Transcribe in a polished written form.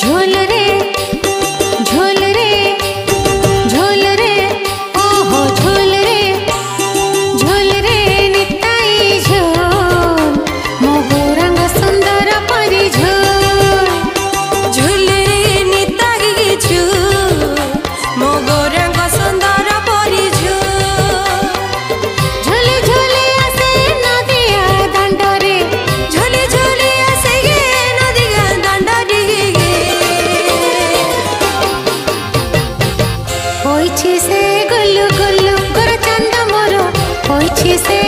झोल रे झोल रे झोल रे ओहो झोल रे निताई झोल मोगो रंग सुंदर परी झोल झोल रे निताई झोल मोगो रंग सुंदर परी झोल झोले झोले आसे नदिया दांड रे झोले झोले आसे गे नदिया दांड रे होइछि से गुल्लु गुल्लु गोर चंदा मोर होइछि से